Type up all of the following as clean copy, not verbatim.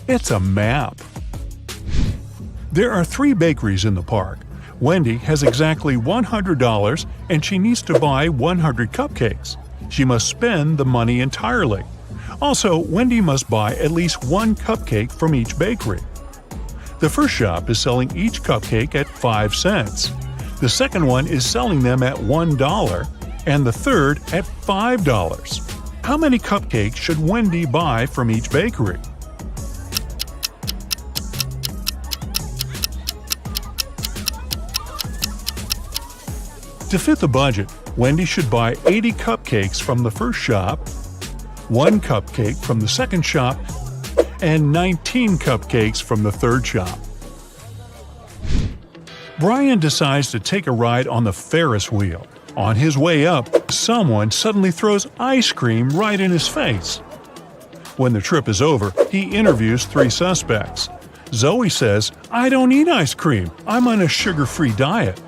It's a map. There are 3 bakeries in the park. Wendy has exactly $100 and she needs to buy 100 cupcakes. She must spend the money entirely. Also, Wendy must buy at least 1 cupcake from each bakery. The first shop is selling each cupcake at 5 cents. The second one is selling them at $1, and the third at $5. How many cupcakes should Wendy buy from each bakery? To fit the budget, Wendy should buy 80 cupcakes from the first shop, 1 cupcake from the second shop, and 19 cupcakes from the third shop. Brian decides to take a ride on the Ferris wheel. On his way up, someone suddenly throws ice cream right in his face. When the trip is over, he interviews 3 suspects. Zoe says, "I don't eat ice cream. I'm on a sugar-free diet."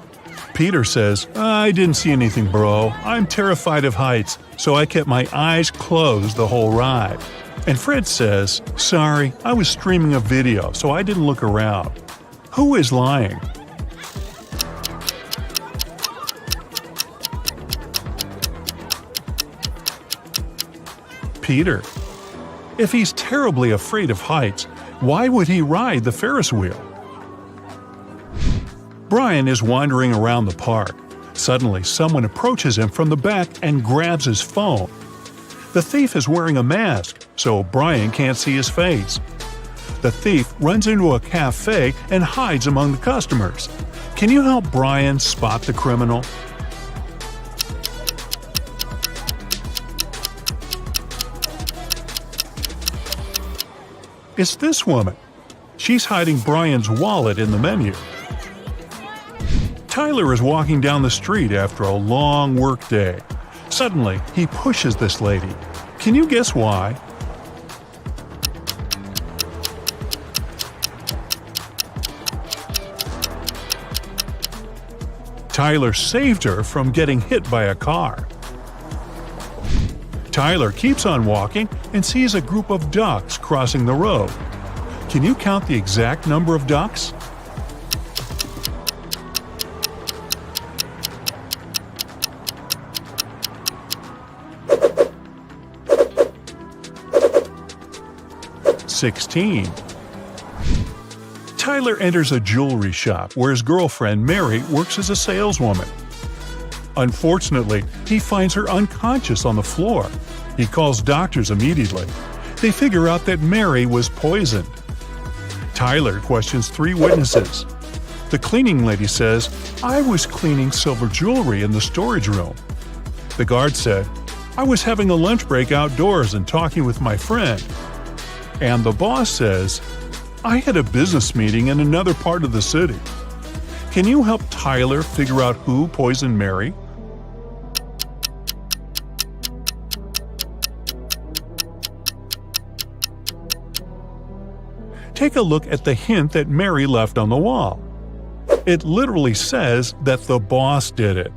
Peter says, "I didn't see anything, bro. I'm terrified of heights, so I kept my eyes closed the whole ride." And Fred says, "Sorry, I was streaming a video, so I didn't look around." Who is lying? Peter. If he's terribly afraid of heights, why would he ride the Ferris wheel? Brian is wandering around the park. Suddenly, someone approaches him from the back and grabs his phone. The thief is wearing a mask, so Brian can't see his face. The thief runs into a cafe and hides among the customers. Can you help Brian spot the criminal? It's this woman. She's hiding Brian's wallet in the menu. Tyler is walking down the street after a long workday. Suddenly, he pushes this lady. Can you guess why? Tyler saved her from getting hit by a car. Tyler keeps on walking and sees a group of ducks crossing the road. Can you count the exact number of ducks? $16. Tyler enters a jewelry shop where his girlfriend Mary works as a saleswoman. Unfortunately, he finds her unconscious on the floor. He calls doctors immediately. They figure out that Mary was poisoned. Tyler questions 3 witnesses. The cleaning lady says, "I was cleaning silver jewelry in the storage room." The guard said, "I was having a lunch break outdoors and talking with my friend." And the boss says, "I had a business meeting in another part of the city." Can you help Tyler figure out who poisoned Mary? Take a look at the hint that Mary left on the wall. It literally says that the boss did it.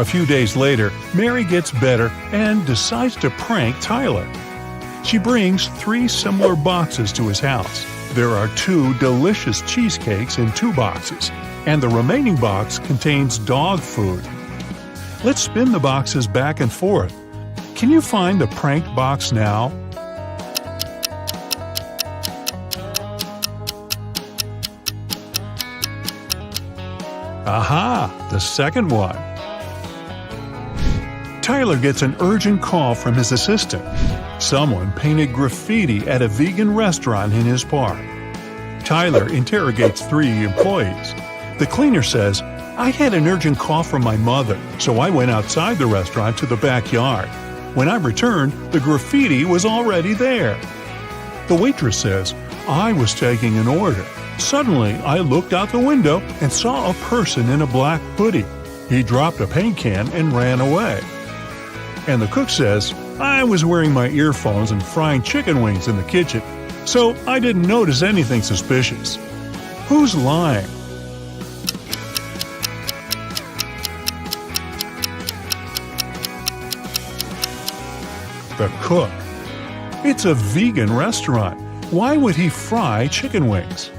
A few days later, Mary gets better and decides to prank Tyler. She brings 3 similar boxes to his house. There are 2 delicious cheesecakes in 2 boxes, and the remaining box contains dog food. Let's spin the boxes back and forth. Can you find the pranked box now? Aha! The second one. Tyler gets an urgent call from his assistant. Someone painted graffiti at a vegan restaurant in his park. Tyler interrogates 3 employees. The cleaner says, "I had an urgent call from my mother, so I went outside the restaurant to the backyard. When I returned, the graffiti was already there." The waitress says, "I was taking an order. Suddenly, I looked out the window and saw a person in a black hoodie. He dropped a paint can and ran away." And the cook says, "I was wearing my earphones and frying chicken wings in the kitchen, so I didn't notice anything suspicious." Who's lying? The cook. It's a vegan restaurant. Why would he fry chicken wings?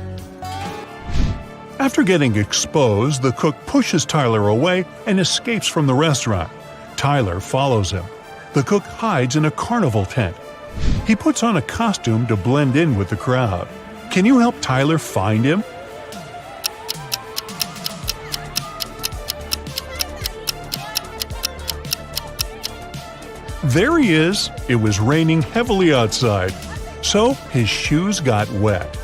After getting exposed, the cook pushes Tyler away and escapes from the restaurant. Tyler follows him. The cook hides in a carnival tent. He puts on a costume to blend in with the crowd. Can you help Tyler find him? There he is. It was raining heavily outside, so his shoes got wet.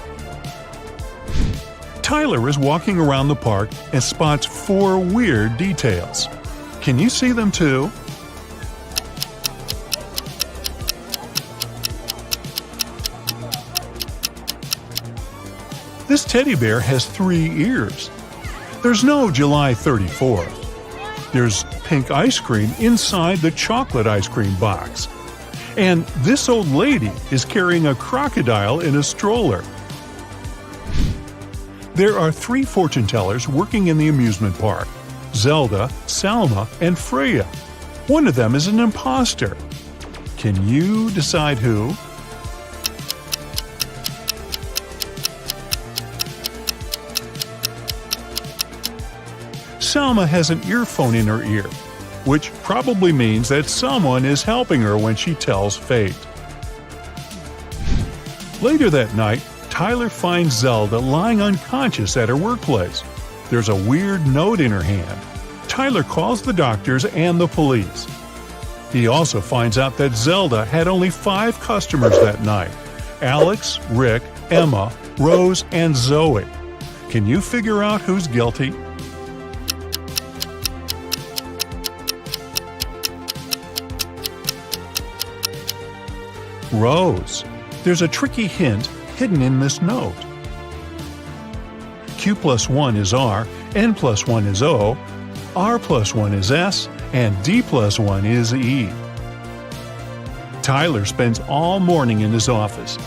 Tyler is walking around the park and spots 4 weird details. Can you see them too? This teddy bear has 3 ears. There's no July 34th. There's pink ice cream inside the chocolate ice cream box. And this old lady is carrying a crocodile in a stroller. There are 3 fortune tellers working in the amusement park: Zelda, Salma, and Freya. One of them is an impostor. Can you decide who? Salma has an earphone in her ear, which probably means that someone is helping her when she tells fate. Later that night, Tyler finds Zelda lying unconscious at her workplace. There's a weird note in her hand. Tyler calls the doctors and the police. He also finds out that Zelda had only 5 customers that night: Alex, Rick, Emma, Rose, and Zoe. Can you figure out who's guilty? Rose. There's a tricky hint hidden in this note. Q plus 1 is R, N plus 1 is O, R plus 1 is S, and D plus 1 is E. Tyler spends all morning in his office.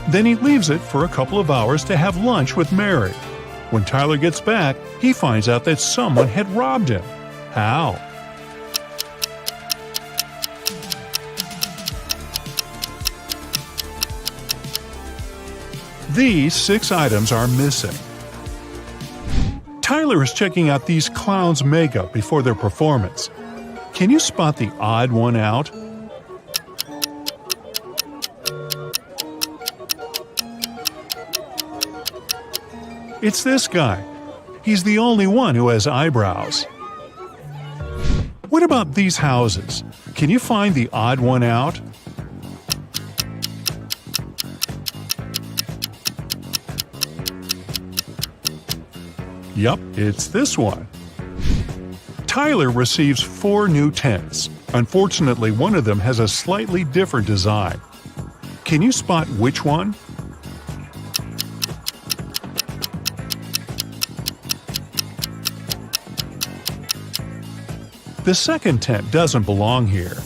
Then he leaves it for a couple of hours to have lunch with Mary. When Tyler gets back, he finds out that someone had robbed him. How? These 6 items are missing. Tyler is checking out these clowns' makeup before their performance. Can you spot the odd one out? It's this guy. He's the only one who has eyebrows. What about these houses? Can you find the odd one out? Yup, it's this one. Tyler receives 4 new tents. Unfortunately, one of them has a slightly different design. Can you spot which one? The second tent doesn't belong here.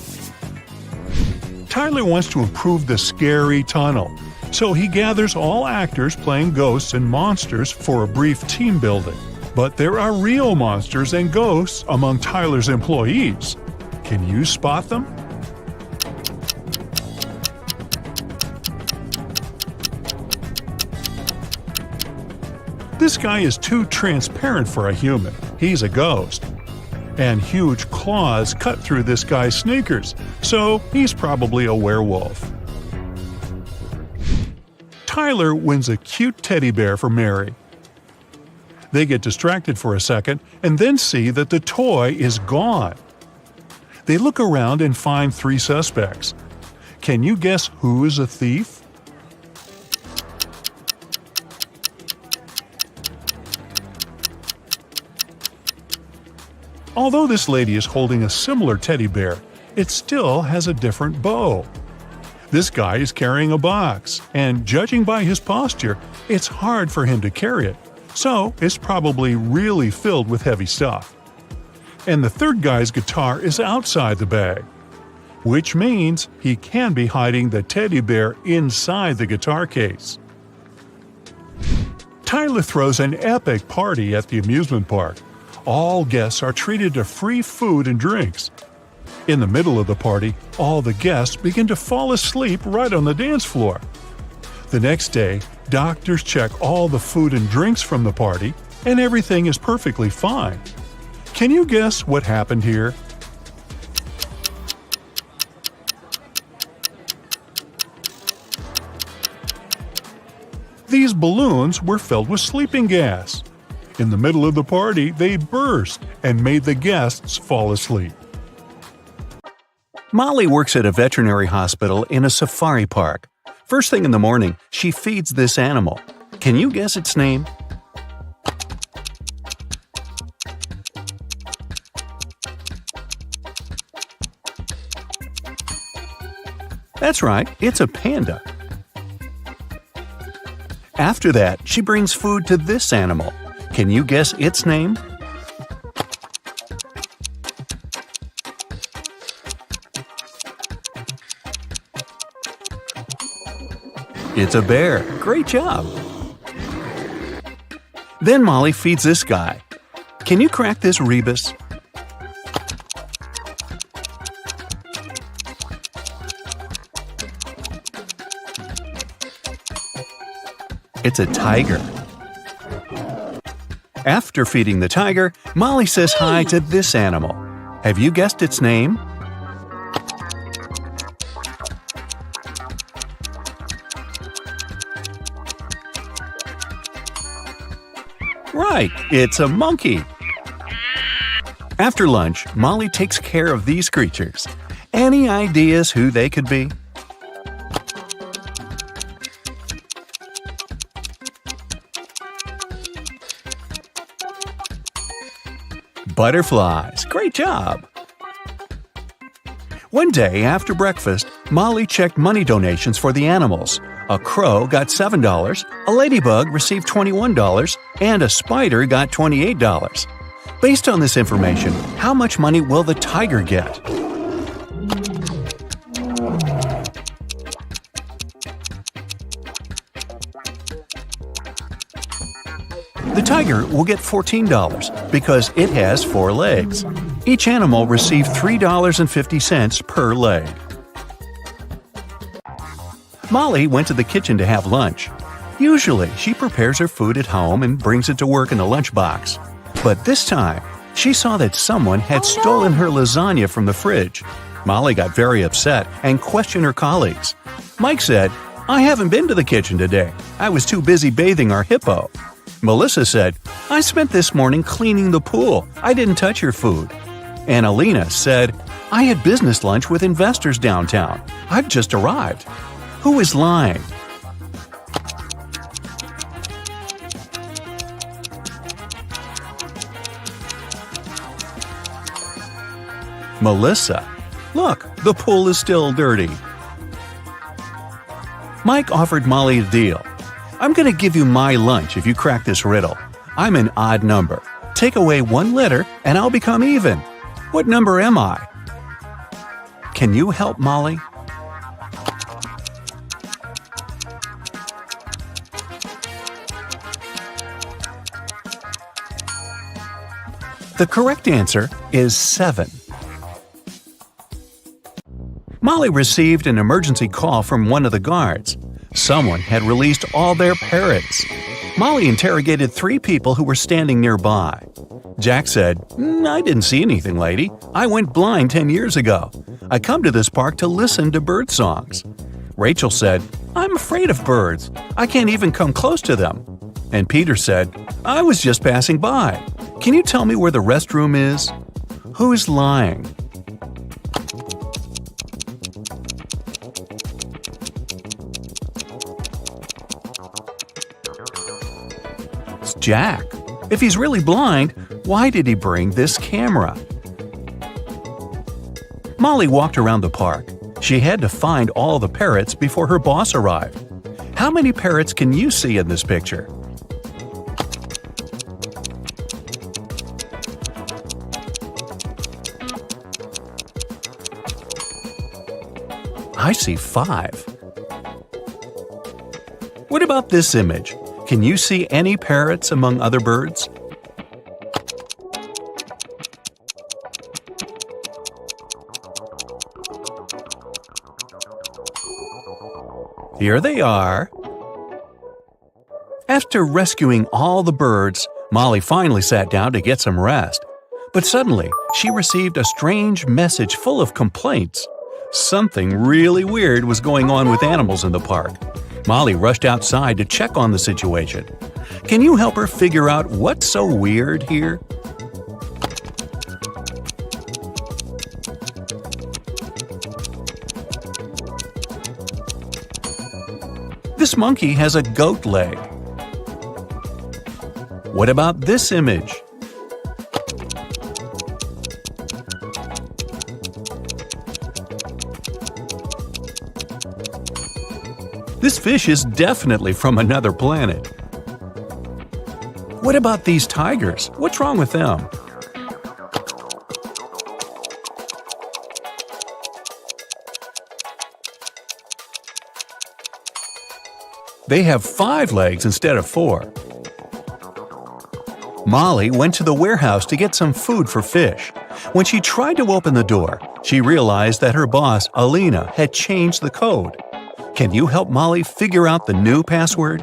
Tyler wants to improve the scary tunnel, so he gathers all actors playing ghosts and monsters for a brief team building. But there are real monsters and ghosts among Tyler's employees. Can you spot them? This guy is too transparent for a human. He's a ghost. And huge claws cut through this guy's sneakers, so he's probably a werewolf. Tyler wins a cute teddy bear for Mary. They get distracted for a second and then see that the toy is gone. They look around and find 3 suspects. Can you guess who is a thief? Although this lady is holding a similar teddy bear, it still has a different bow. This guy is carrying a box, and judging by his posture, it's hard for him to carry it, so it's probably really filled with heavy stuff. And the third guy's guitar is outside the bag, which means he can be hiding the teddy bear inside the guitar case. Tyler throws an epic party at the amusement park. All guests are treated to free food and drinks. In the middle of the party, all the guests begin to fall asleep right on the dance floor. The next day, doctors check all the food and drinks from the party, and everything is perfectly fine. Can you guess what happened here? These balloons were filled with sleeping gas. In the middle of the party, they burst and made the guests fall asleep. Molly works at a veterinary hospital in a safari park. First thing in the morning, she feeds this animal. Can you guess its name? That's right, it's a panda. After that, she brings food to this animal. Can you guess its name? It's a bear. Great job! Then Molly feeds this guy. Can you crack this rebus? It's a tiger. After feeding the tiger, Molly says hi to this animal. Have you guessed its name? Right, it's a monkey. After lunch, Molly takes care of these creatures. Any ideas who they could be? Butterflies. Great job! One day after breakfast, Molly checked money donations for the animals. A crow got $7, a ladybug received $21, and a spider got $28. Based on this information, how much money will the tiger get? The tiger will get $14 because it has 4 legs. Each animal received $3.50 per leg. Molly went to the kitchen to have lunch. Usually, she prepares her food at home and brings it to work in a lunchbox. But this time, she saw that someone had stolen her lasagna from the fridge. Molly got very upset and questioned her colleagues. Mike said, "I haven't been to the kitchen today. I was too busy bathing our hippo." Melissa said, "I spent this morning cleaning the pool. I didn't touch your food." And Alina said, "I had business lunch with investors downtown. I've just arrived." Who is lying? Melissa. Look, the pool is still dirty. Mike offered Molly a deal. "I'm going to give you my lunch if you crack this riddle. I'm an odd number. Take away 1 letter and I'll become even. What number am I?" Can you help Molly? The correct answer is 7. Molly received an emergency call from one of the guards. Someone had released all their parrots. Molly interrogated 3 people who were standing nearby. Jack said, "I didn't see anything, lady. I went blind 10 years ago. I come to this park to listen to bird songs." Rachel said, "I'm afraid of birds. I can't even come close to them." And Peter said, "I was just passing by. Can you tell me where the restroom is?" Who's lying? It's Jack. If he's really blind, why did he bring this camera? Molly walked around the park. She had to find all the parrots before her boss arrived. How many parrots can you see in this picture? I see 5. What about this image? Can you see any parrots among other birds? Here they are. After rescuing all the birds, Molly finally sat down to get some rest. But suddenly, she received a strange message full of complaints. Something really weird was going on with animals in the park. Molly rushed outside to check on the situation. Can you help her figure out what's so weird here? This monkey has a goat leg. What about this image? This fish is definitely from another planet. What about these tigers? What's wrong with them? They have 5 legs instead of 4. Molly went to the warehouse to get some food for fish. When she tried to open the door, she realized that her boss, Alina, had changed the code. Can you help Molly figure out the new password?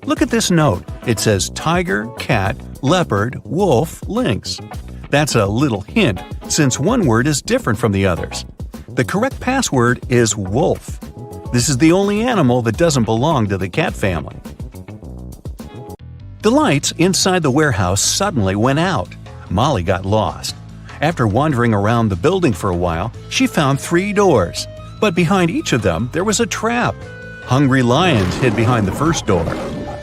Look at this note. It says tiger, cat, leopard, wolf, lynx. That's a little hint, since one word is different from the others. The correct password is wolf. This is the only animal that doesn't belong to the cat family. The lights inside the warehouse suddenly went out. Molly got lost. After wandering around the building for a while, she found 3 doors. But behind each of them, there was a trap. Hungry lions hid behind the first door.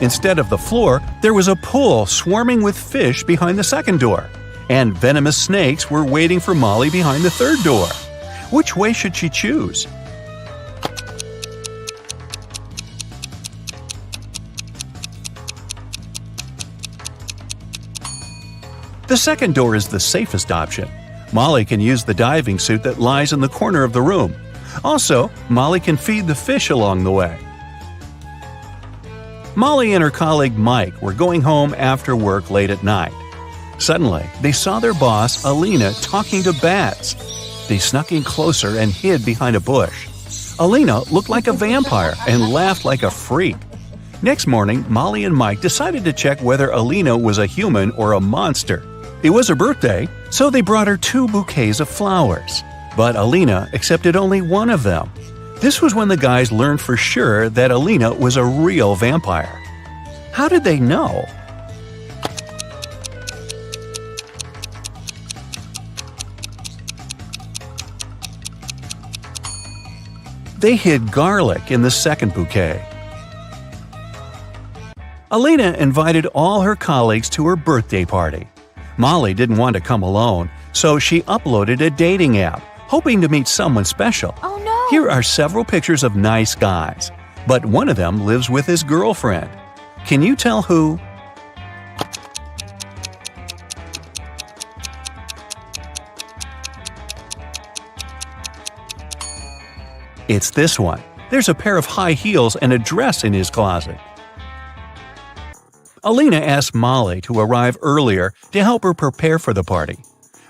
Instead of the floor, there was a pool swarming with fish behind the second door. And venomous snakes were waiting for Molly behind the third door. Which way should she choose? The second door is the safest option. Molly can use the diving suit that lies in the corner of the room. Also, Molly can feed the fish along the way. Molly and her colleague Mike were going home after work late at night. Suddenly, they saw their boss, Alina, talking to bats. They snuck in closer and hid behind a bush. Alina looked like a vampire and laughed like a freak. Next morning, Molly and Mike decided to check whether Alina was a human or a monster. It was her birthday, so they brought her 2 bouquets of flowers. But Alina accepted only one of them. This was when the guys learned for sure that Alina was a real vampire. How did they know? They hid garlic in the second bouquet. Alina invited all her colleagues to her birthday party. Molly didn't want to come alone, so she uploaded a dating app, hoping to meet someone special. Oh no! Here are several pictures of nice guys, but one of them lives with his girlfriend. Can you tell who? It's this one. There's a pair of high heels and a dress in his closet. Alina asked Molly to arrive earlier to help her prepare for the party.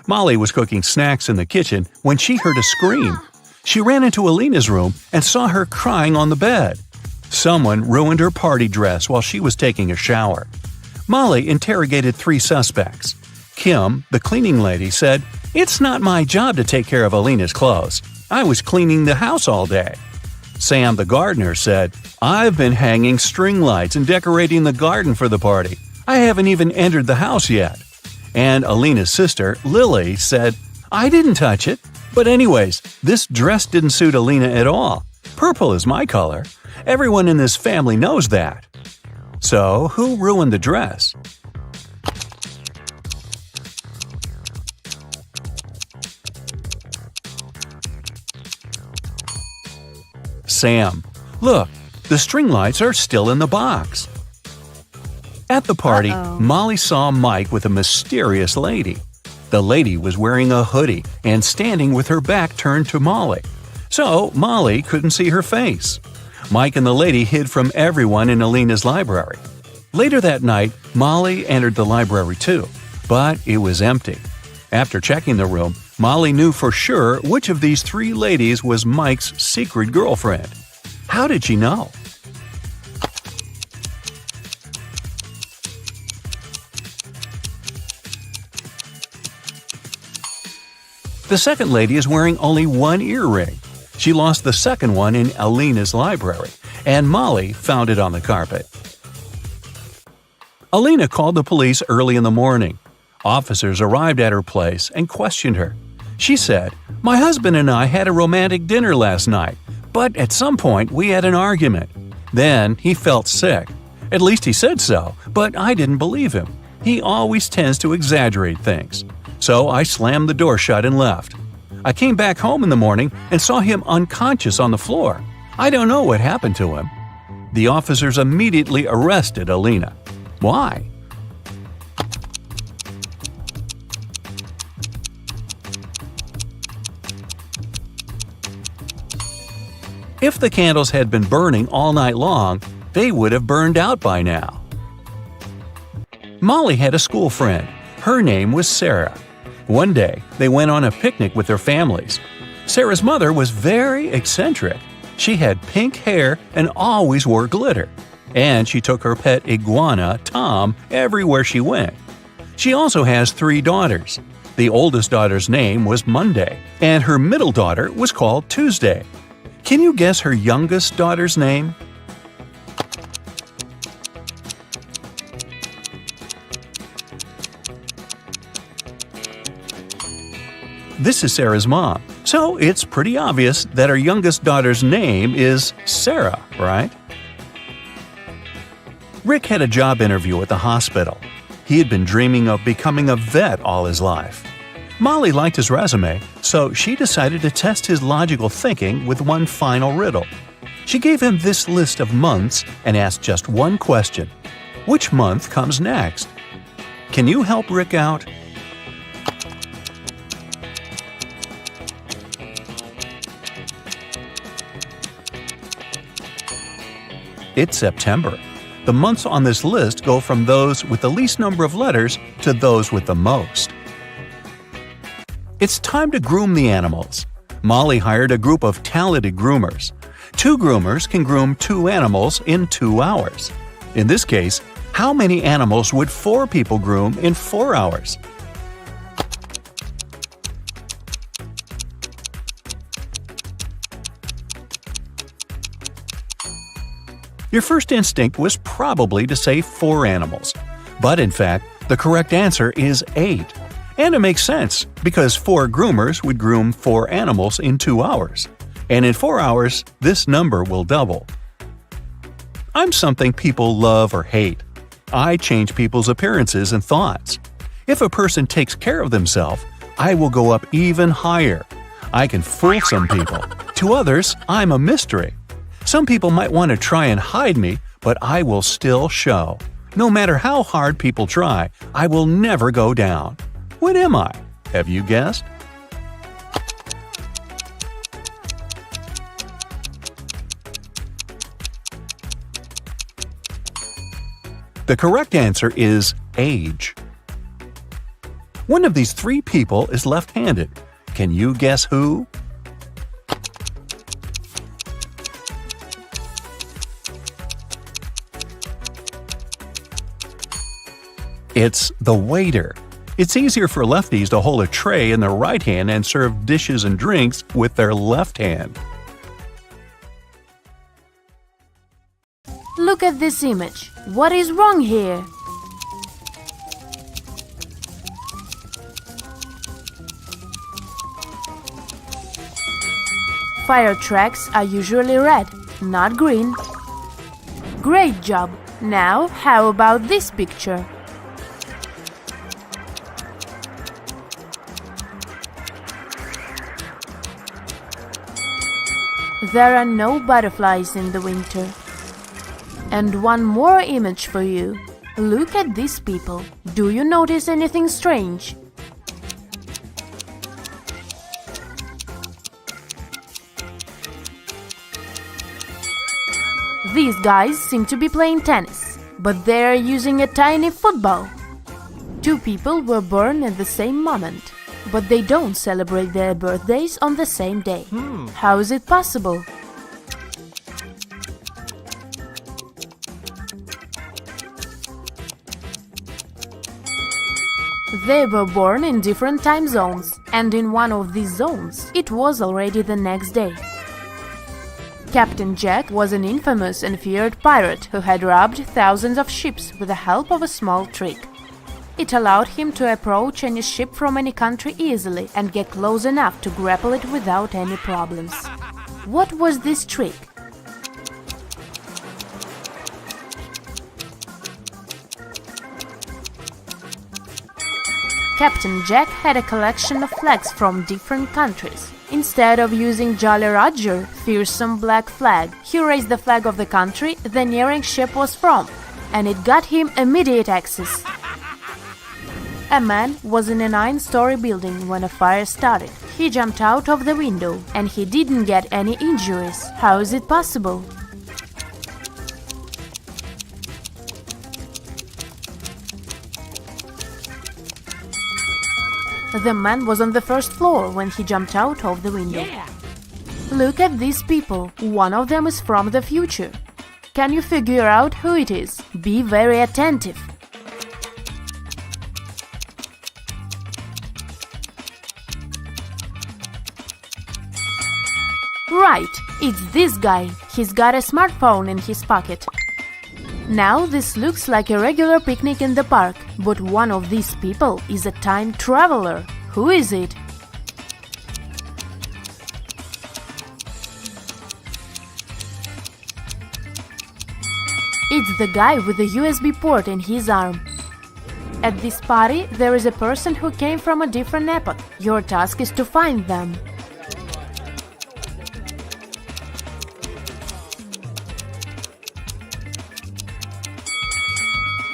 Molly was cooking snacks in the kitchen when she heard a scream. She ran into Alina's room and saw her crying on the bed. Someone ruined her party dress while she was taking a shower. Molly interrogated 3 suspects. Kim, the cleaning lady, said, "It's not my job to take care of Alina's clothes. I was cleaning the house all day." Sam, the gardener, said, "I've been hanging string lights and decorating the garden for the party. I haven't even entered the house yet." And Alina's sister, Lily, said, "I didn't touch it. But anyways, this dress didn't suit Alina at all. Purple is my color. Everyone in this family knows that." So, who ruined the dress? Sam. Look, the string lights are still in the box. At the party, Molly saw Mike with a mysterious lady. The lady was wearing a hoodie and standing with her back turned to Molly. So Molly couldn't see her face. Mike and the lady hid from everyone in Alina's library. Later that night, Molly entered the library too. but it was empty. After checking the room, Molly knew for sure which of these three ladies was Mike's secret girlfriend. How did she know? The second lady is wearing only one earring. She lost the second one in Alina's library, and Molly found it on the carpet. Alina called the police early in the morning. Officers arrived at her place and questioned her. She said, "My husband and I had a romantic dinner last night, but at some point we had an argument. Then he felt sick. At least he said so, but I didn't believe him. He always tends to exaggerate things. So I slammed the door shut and left. I came back home in the morning and saw him unconscious on the floor. I don't know what happened to him." The officers immediately arrested Alina. Why? If the candles had been burning all night long, they would have burned out by now. Molly had a school friend. Her name was Sarah. One day, they went on a picnic with their families. Sarah's mother was very eccentric. She had pink hair and always wore glitter. And she took her pet iguana, Tom, everywhere she went. She also has 3 daughters. The oldest daughter's name was Monday, and her middle daughter was called Tuesday. Can you guess her youngest daughter's name? This is Sarah's mom, so it's pretty obvious that her youngest daughter's name is Sarah, right? Rick had a job interview at the hospital. He had been dreaming of becoming a vet all his life. Molly liked his resume, so she decided to test his logical thinking with one final riddle. She gave him this list of months and asked just one question. Which month comes next? Can you help Rick out? It's September. The months on this list go from those with the least number of letters to those with the most. It's time to groom the animals. Molly hired a group of talented groomers. 2 groomers can groom 2 animals in 2 hours. In this case, how many animals would 4 people groom in 4 hours? Your first instinct was probably to say 4 animals. But in fact, the correct answer is 8. And it makes sense, because 4 groomers would groom 4 animals in 2 hours. And in 4 hours, this number will double. I'm something people love or hate. I change people's appearances and thoughts. If a person takes care of themselves, I will go up even higher. I can fool some people. To others, I'm a mystery. Some people might want to try and hide me, but I will still show. No matter how hard people try, I will never go down. What am I? Have you guessed? The correct answer is age. One of these 3 people is left-handed. Can you guess who? It's the waiter. It's easier for lefties to hold a tray in their right hand and serve dishes and drinks with their left hand. Look at this image. What is wrong here? Fire trucks are usually red, not green. Great job! Now, how about this picture? There are no butterflies in the winter. And one more image for you. Look at these people. Do you notice anything strange? These guys seem to be playing tennis, but they're using a tiny football. Two people were born at the same moment, but they don't celebrate their birthdays on the same day. How is it possible? They were born in different time zones, and in one of these zones, it was already the next day. Captain Jack was an infamous and feared pirate who had robbed thousands of ships with the help of a small trick. It allowed him to approach any ship from any country easily and get close enough to grapple it without any problems. What was this trick? Captain Jack had a collection of flags from different countries. Instead of using Jolly Roger, fearsome black flag, he raised the flag of the country the nearing ship was from, and it got him immediate access. A man was in a 9-story building when a fire started. He jumped out of the window, and he didn't get any injuries. How is it possible? The man was on the first floor when he jumped out of the window. Look at these people. One of them is from the future. Can you figure out who it is? Be very attentive. Right, it's this guy. He's got a smartphone in his pocket. Now this looks like a regular picnic in the park, but one of these people is a time traveler. Who is it? It's the guy with the USB port in his arm. At this party, there is a person who came from a different epoch. Your task is to find them.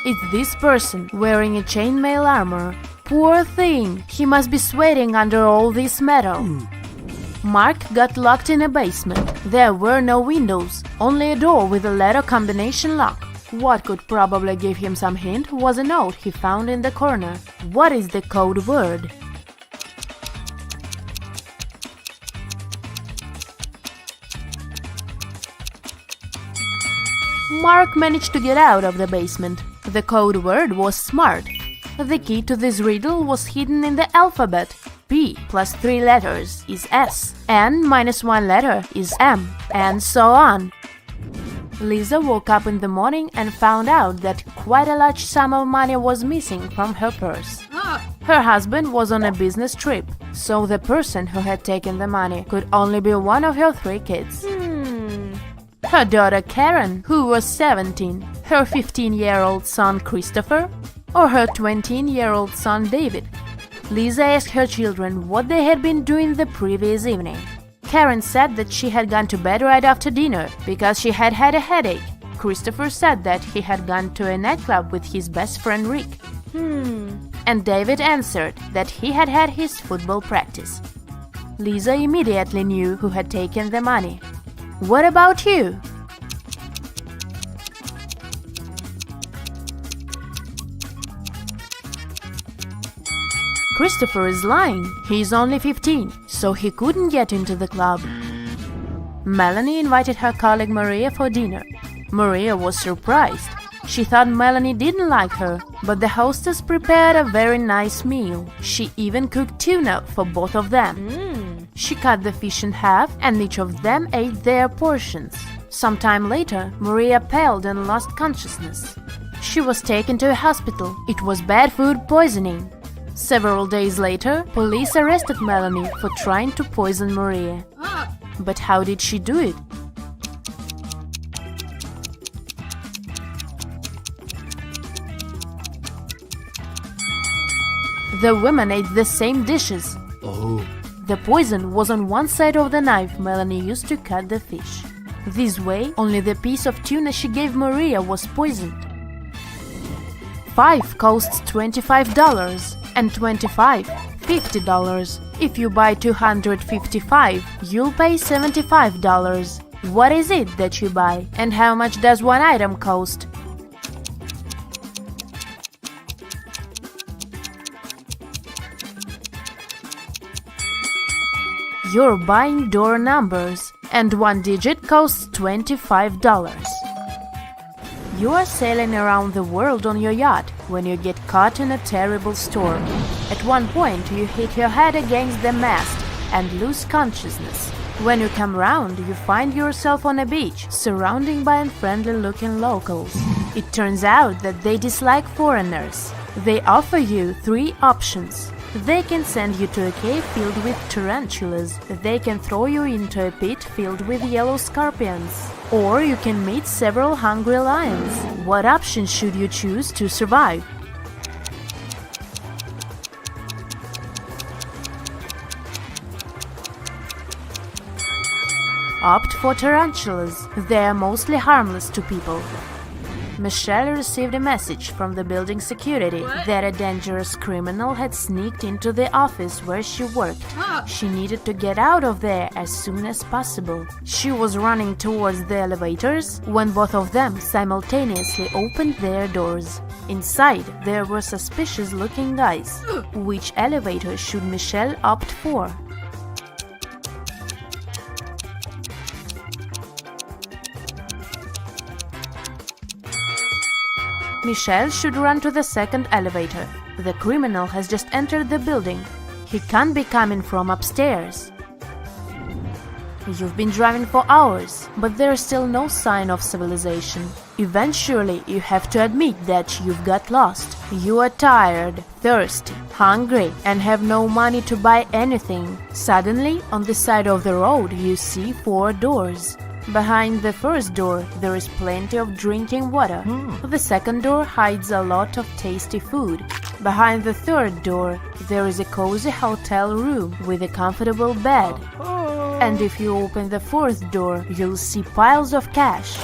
It's this person, wearing a chainmail armor. Poor thing, he must be sweating under all this metal. Mark got locked in a basement. There were no windows, only a door with a letter combination lock. What could probably give him some hint was a note he found in the corner. What is the code word? Mark managed to get out of the basement. The code word was smart. The key to this riddle was hidden in the alphabet. P plus 3 letters is S, N minus 1 letter is M, and so on. Lisa woke up in the morning and found out that quite a large sum of money was missing from her purse. Her husband was on a business trip, so the person who had taken the money could only be one of her 3 kids. Her daughter Karen, who was 17, her 15-year-old son Christopher, or her 20-year-old son David. Lisa asked her children what they had been doing the previous evening. Karen said that she had gone to bed right after dinner because she had had a headache. Christopher said that he had gone to a nightclub with his best friend Rick. And David answered that he had had his football practice. Lisa immediately knew who had taken the money. What about you? Christopher is lying. He is only 15, so he couldn't get into the club. Melanie invited her colleague Maria for dinner. Maria was surprised. She thought Melanie didn't like her, but the hostess prepared a very nice meal. She even cooked tuna for both of them. She cut the fish in half, and each of them ate their portions. Sometime later, Maria paled and lost consciousness. She was taken to a hospital. It was bad food poisoning. Several days later, police arrested Melanie for trying to poison Maria. But how did she do it? The women ate the same dishes. The poison was on one side of the knife Melanie used to cut the fish. This way, only the piece of tuna she gave Maria was poisoned. 5 costs $25 and 25 $50. If you buy 255, you'll pay $75. What is it that you buy, and how much does one item cost? You're buying door numbers, and one digit costs $25. You are sailing around the world on your yacht when you get caught in a terrible storm. At one point, you hit your head against the mast and lose consciousness. When you come round, you find yourself on a beach, surrounded by unfriendly-looking locals. It turns out that they dislike foreigners. They offer you 3 options. They can send you to a cave filled with tarantulas. They can throw you into a pit filled with yellow scorpions. Or you can meet several hungry lions. What option should you choose to survive? Opt for tarantulas. They are mostly harmless to people. Michelle received a message from the building security that a dangerous criminal had sneaked into the office where she worked. She needed to get out of there as soon as possible. She was running towards the elevators when both of them simultaneously opened their doors. Inside, there were suspicious-looking guys. Which elevator should Michelle opt for? Michelle should run to the second elevator. The criminal has just entered the building. He can't be coming from upstairs. You've been driving for hours, but there's still no sign of civilization. Eventually, you have to admit that you've got lost. You are tired, thirsty, hungry, and have no money to buy anything. Suddenly, on the side of the road, you see 4 doors. Behind the first door, there is plenty of drinking water. The second door hides a lot of tasty food. Behind the third door, there is a cozy hotel room with a comfortable bed. And if you open the fourth door, you'll see piles of cash.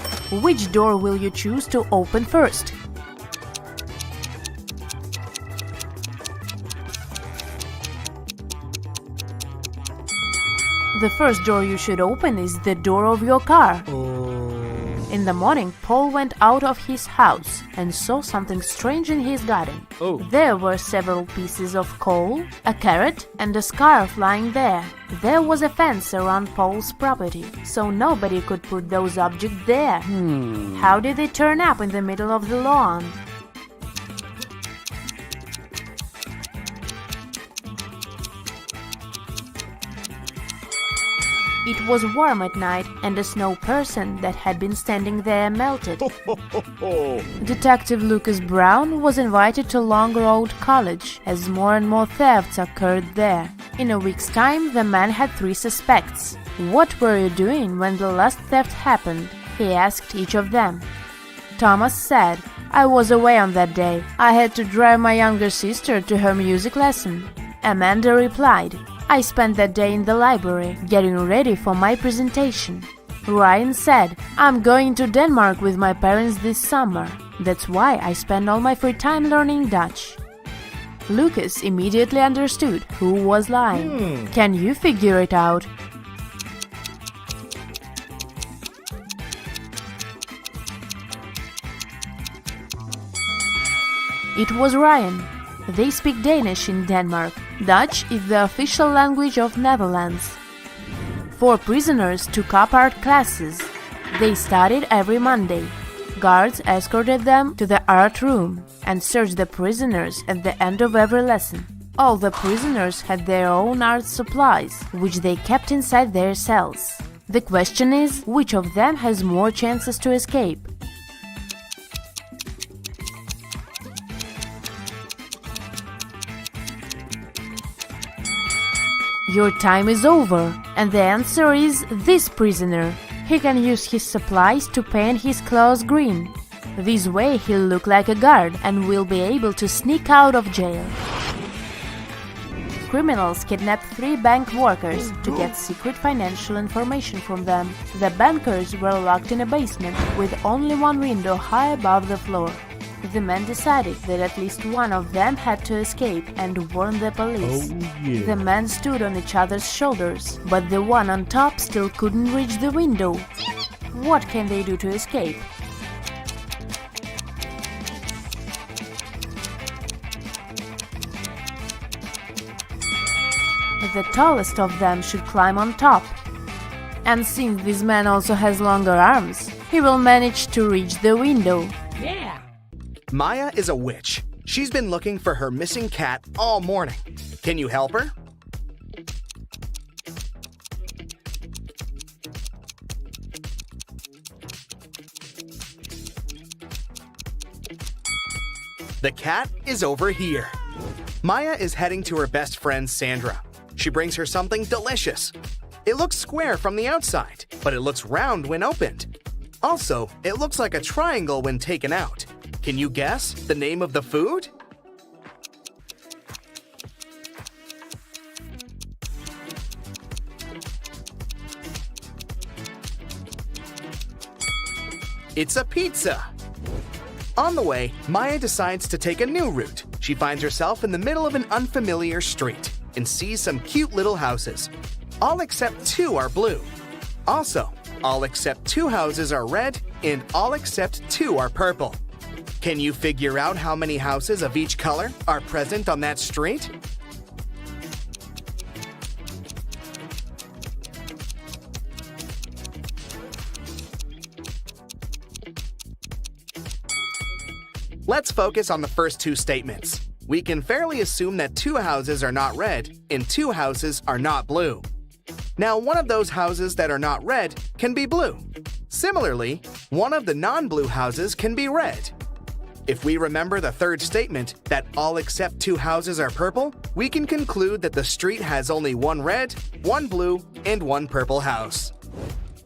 Which door will you choose to open first? The first door you should open is the door of your car. In the morning, Paul went out of his house and saw something strange in his garden. There were several pieces of coal, a carrot, and a scarf lying there. There was a fence around Paul's property, so nobody could put those objects there. How did they turn up in the middle of the lawn? It was warm at night, and a snow person that had been standing there melted. Detective Lucas Brown was invited to Long Road College, as more and more thefts occurred there. In a week's time, the man had 3 suspects. "What were you doing when the last theft happened?" he asked each of them. Thomas said, "I was away on that day. I had to drive my younger sister to her music lesson." Amanda replied, "I spent that day in the library, getting ready for my presentation." Ryan said, "I'm going to Denmark with my parents this summer. That's why I spend all my free time learning Dutch." Lucas immediately understood who was lying. Can you figure it out? It was Ryan. They speak Danish in Denmark. Dutch is the official language of Netherlands. 4 prisoners took up art classes. They studied every Monday. Guards escorted them to the art room and searched the prisoners at the end of every lesson. All the prisoners had their own art supplies, which they kept inside their cells. The question is, which of them has more chances to escape? Your time is over, and the answer is this prisoner. He can use his supplies to paint his clothes green. This way he'll look like a guard and will be able to sneak out of jail. Criminals kidnapped 3 bank workers to get secret financial information from them. The bankers were locked in a basement with only one window high above the floor. The men decided that at least one of them had to escape and warn the police. The men stood on each other's shoulders, but the one on top still couldn't reach the window. What can they do to escape? the tallest of them should climb on top. And since this man also has longer arms, he will manage to reach the window. Yeah! Maya is a witch. She's been looking for her missing cat all morning. Can you help her? The cat is over here. Maya is heading to her best friend Sandra. She brings her something delicious. It looks square from the outside, but it looks round when opened. Also, it looks like a triangle when taken out. Can you guess the name of the food? It's a pizza. On the way, Maya decides to take a new route. She finds herself in the middle of an unfamiliar street and sees some cute little houses. All except 2 are blue. Also, all except 2 houses are red and all except 2 are purple. Can you figure out how many houses of each color are present on that street? Let's focus on the first 2 statements. We can fairly assume that 2 houses are not red and 2 houses are not blue. Now, one of those houses that are not red can be blue. Similarly, one of the non-blue houses can be red. If we remember the third statement, that all except 2 houses are purple, we can conclude that the street has only 1 red, 1 blue, and 1 purple house.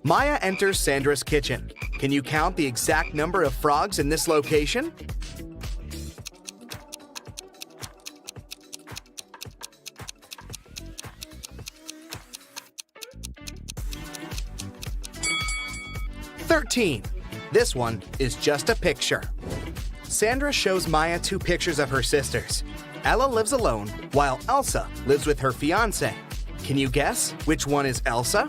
Maya enters Sandra's kitchen. Can you count the exact number of frogs in this location? "13. This one is just a picture. Sandra shows Maya 2 pictures of her sisters. Ella lives alone, while Elsa lives with her fiancé. Can you guess which one is Elsa?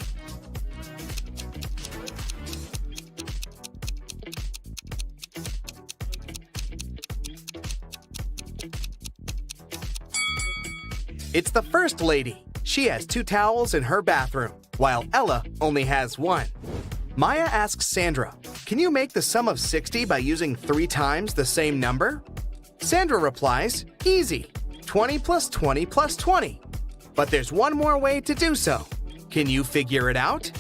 It's the first lady. She has 2 towels in her bathroom, while Ella only has 1. Maya asks Sandra, can you make the sum of 60 by using 3 times the same number? Sandra replies, easy, 20 plus 20 plus 20. But there's one more way to do so. Can you figure it out?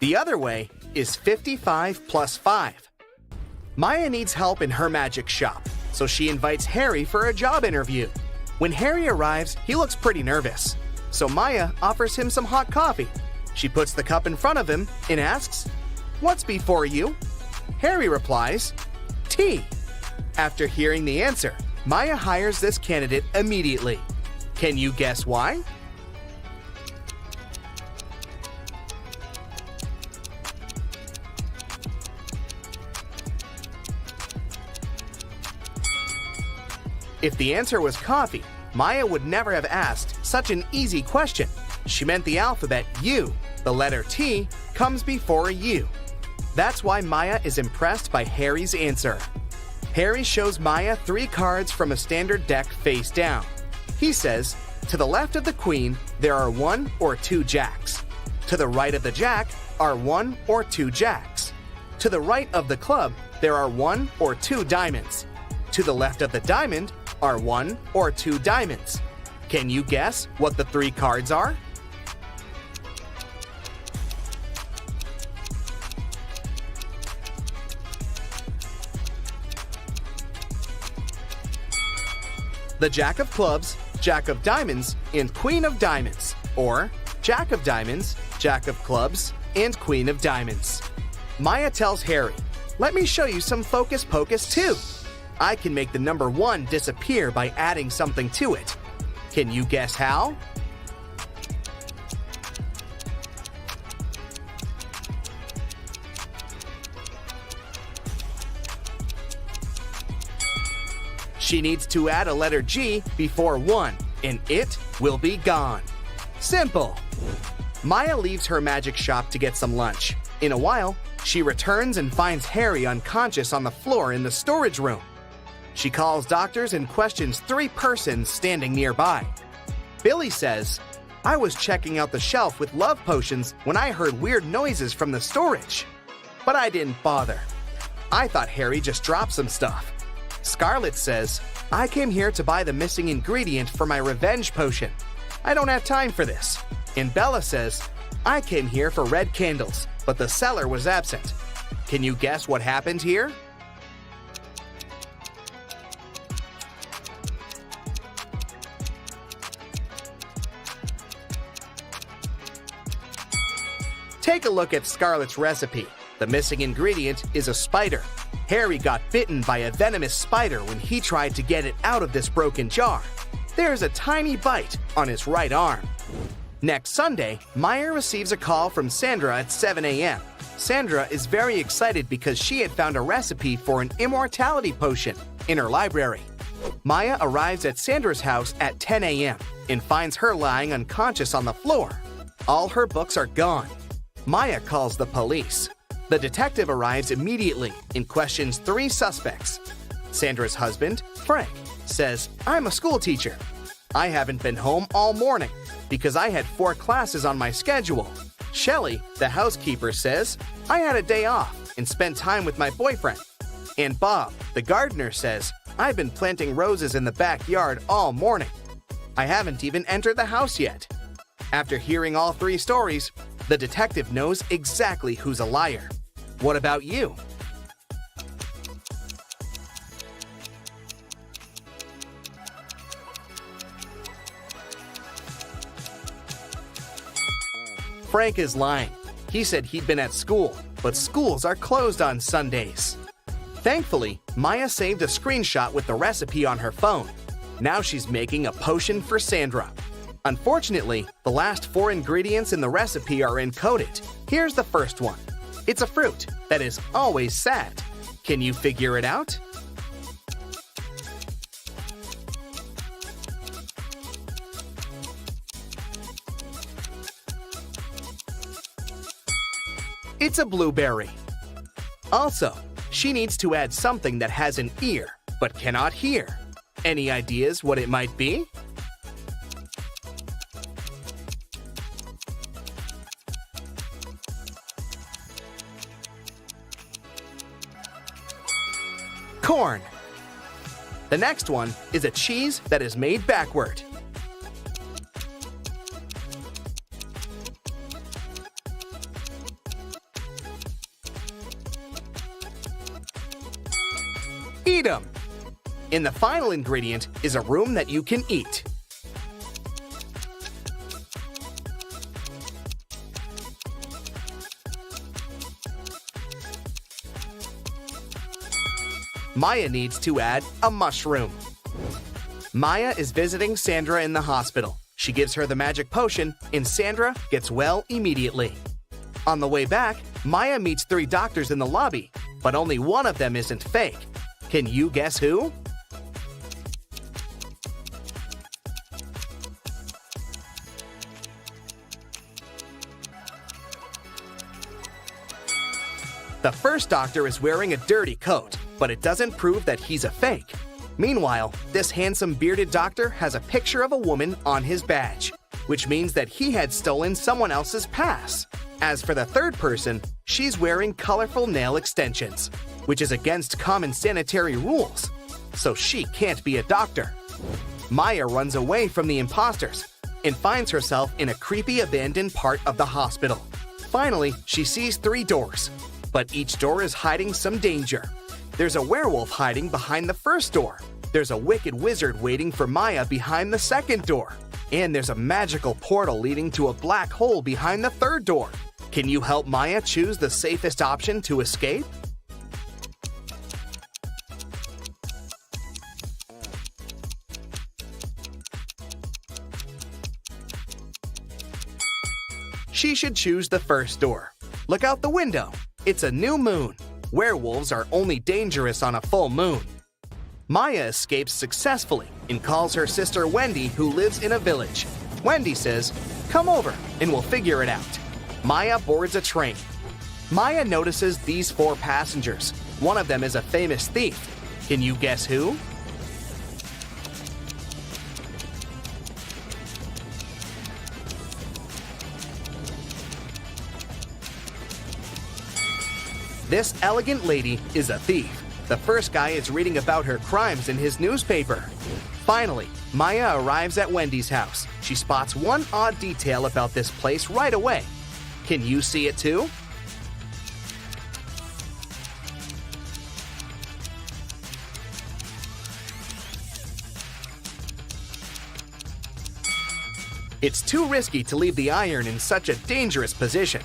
The other way is 55 plus 5. Maya needs help in her magic shop, so she invites Harry for a job interview. When Harry arrives, he looks pretty nervous, so Maya offers him some hot coffee. She puts the cup in front of him and asks, "What's before you?" Harry replies, "Tea." After hearing the answer, Maya hires this candidate immediately. Can you guess why? If the answer was coffee, Maya would never have asked such an easy question. She meant the alphabet U, the letter T, comes before a U. That's why Maya is impressed by Harry's answer. Harry shows Maya 3 cards from a standard deck face down. He says, to the left of the queen, there are 1 or 2 jacks. To the right of the jack are 1 or 2 jacks. To the right of the club, there are 1 or 2 diamonds. To the left of the diamond are 1 or 2 diamonds. Can you guess what the 3 cards are? The Jack of Clubs, Jack of Diamonds, and Queen of Diamonds, or Jack of Diamonds, Jack of Clubs, and Queen of Diamonds. Maya tells Harry, "Let me show you some focus pocus too. I can make the number 1 disappear by adding something to it. Can you guess how?" She needs to add a letter G before 1, and it will be gone. Simple. Maya leaves her magic shop to get some lunch. In a while, She returns and finds Harry unconscious on the floor in the storage room. She calls doctors and questions 3 persons standing nearby. Billy says, "I was checking out the shelf with love potions when I heard weird noises from the storage. But I didn't bother. I thought Harry just dropped some stuff." Scarlet says, "I came here to buy the missing ingredient for my revenge potion. I don't have time for this." And Bella says, "I came here for red candles, but the seller was absent." Can you guess what happened here? Take a look at Scarlet's recipe. The missing ingredient is a spider. Harry got bitten by a venomous spider when he tried to get it out of this broken jar. There's a tiny bite on his right arm. Next Sunday, Maya receives a call from Sandra at 7 a.m. Sandra is very excited because she had found a recipe for an immortality potion in her library. Maya arrives at Sandra's house at 10 a.m. and finds her lying unconscious on the floor. All her books are gone. Maya calls the police. The detective arrives immediately and questions 3 suspects. Sandra's husband, Frank, says, "I'm a school teacher. I haven't been home all morning because I had 4 classes on my schedule." Shelley, the housekeeper, says, "I had a day off and spent time with my boyfriend." And Bob, the gardener, says, "I've been planting roses in the backyard all morning. I haven't even entered the house yet." After hearing all 3 stories, the detective knows exactly who's a liar. What about you? Frank is lying. He said he'd been at school, but schools are closed on Sundays. Thankfully, Maya saved a screenshot with the recipe on her phone. Now she's making a potion for Sandra. Unfortunately, the last 4 ingredients in the recipe are encoded. Here's the first one. It's a fruit that is always sad. Can you figure it out? It's a blueberry. Also, she needs to add something that has an ear but cannot hear. Any ideas what it might be? Corn. The next one is a cheese that is made backward. Eat 'em. And the final ingredient is a room that you can eat. Maya needs to add a mushroom. Maya is visiting Sandra in the hospital. She gives her the magic potion, and Sandra gets well immediately. On the way back, Maya meets 3 doctors in the lobby, but only one of them isn't fake. Can you guess who? The first doctor is wearing a dirty coat, but it doesn't prove that he's a fake. Meanwhile, this handsome bearded doctor has a picture of a woman on his badge, which means that he had stolen someone else's pass. As for the third person, she's wearing colorful nail extensions, which is against common sanitary rules, so she can't be a doctor. Maya runs away from the imposters and finds herself in a creepy abandoned part of the hospital. Finally, she sees 3 doors, but each door is hiding some danger. There's a werewolf hiding behind the first door. There's a wicked wizard waiting for Maya behind the second door. And there's a magical portal leading to a black hole behind the third door. Can you help Maya choose the safest option to escape? She should choose the first door. Look out the window. It's a new moon. Werewolves are only dangerous on a full moon. Maya escapes successfully and calls her sister Wendy, who lives in a village. Wendy says, "Come over and we'll figure it out." Maya boards a train. Maya notices these 4 passengers. One of them is a famous thief. Can you guess who? This elegant lady is a thief. The first guy is reading about her crimes in his newspaper. Finally, Maya arrives at Wendy's house. She spots one odd detail about this place right away. Can you see it too? It's too risky to leave the iron in such a dangerous position.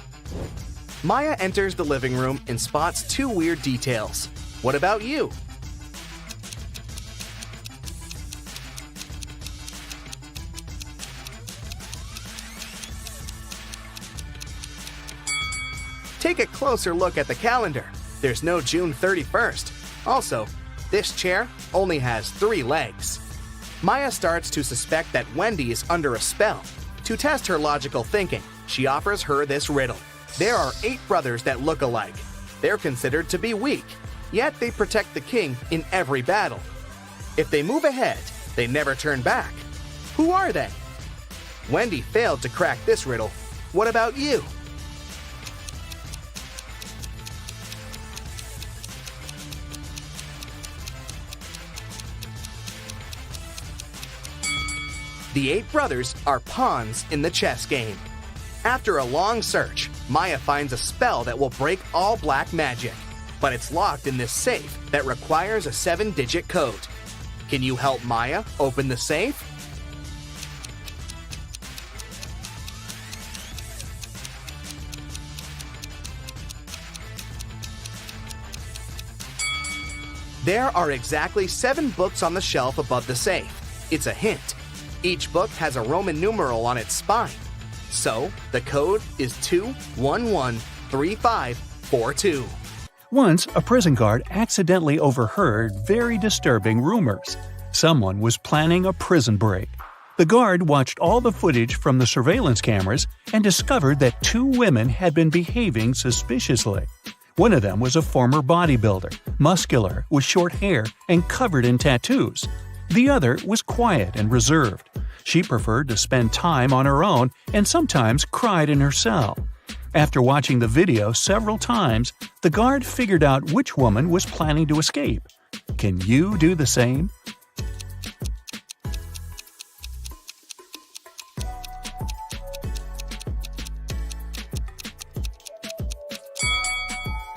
Maya enters the living room and spots 2 weird details. What about you? Take a closer look at the calendar. There's no June 31st. Also, this chair only has 3 legs. Maya starts to suspect that Wendy is under a spell. To test her logical thinking, she offers her this riddle. There are 8 brothers that look alike. They're considered to be weak, yet they protect the king in every battle. If they move ahead, they never turn back. Who are they? Wendy failed to crack this riddle. What about you? The 8 brothers are pawns in the chess game. After a long search, Maya finds a spell that will break all black magic, but it's locked in this safe that requires a 7-digit code. Can you help Maya open the safe? There are exactly 7 books on the shelf above the safe. It's a hint. Each book has a Roman numeral on its spine. So, the code is 2113542. Once, a prison guard accidentally overheard very disturbing rumors. Someone was planning a prison break. The guard watched all the footage from the surveillance cameras and discovered that 2 women had been behaving suspiciously. One of them was a former bodybuilder, muscular, with short hair, and covered in tattoos. The other was quiet and reserved. She preferred to spend time on her own and sometimes cried in her cell. After watching the video several times, the guard figured out which woman was planning to escape. Can you do the same?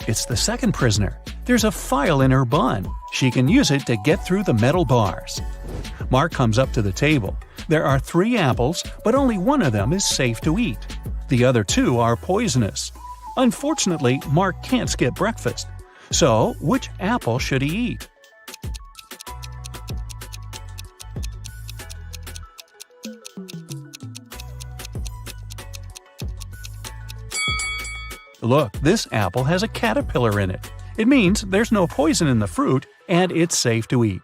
It's the second prisoner. There's a file in her bun. She can use it to get through the metal bars. Mark comes up to the table. There are 3 apples, but only one of them is safe to eat. The other 2 are poisonous. Unfortunately, Mark can't skip breakfast. So, which apple should he eat? Look, this apple has a caterpillar in it. It means there's no poison in the fruit and it's safe to eat.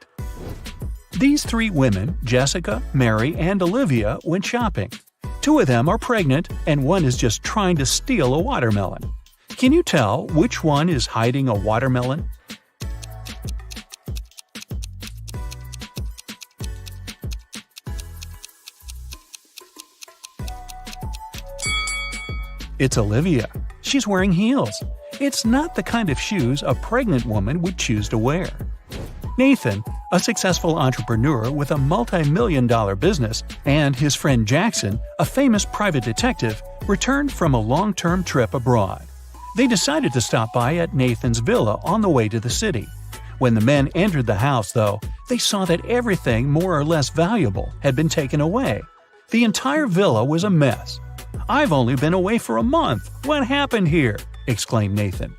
These 3 women, Jessica, Mary, and Olivia, went shopping. 2 of them are pregnant and one is just trying to steal a watermelon. Can you tell which one is hiding a watermelon? It's Olivia. She's wearing heels. It's not the kind of shoes a pregnant woman would choose to wear. Nathan, a successful entrepreneur with a multi-million-dollar business, and his friend Jackson, a famous private detective, returned from a long-term trip abroad. They decided to stop by at Nathan's villa on the way to the city. When the men entered the house, though, they saw that everything more or less valuable had been taken away. The entire villa was a mess. "I've only been away for a month. What happened here?" exclaimed Nathan.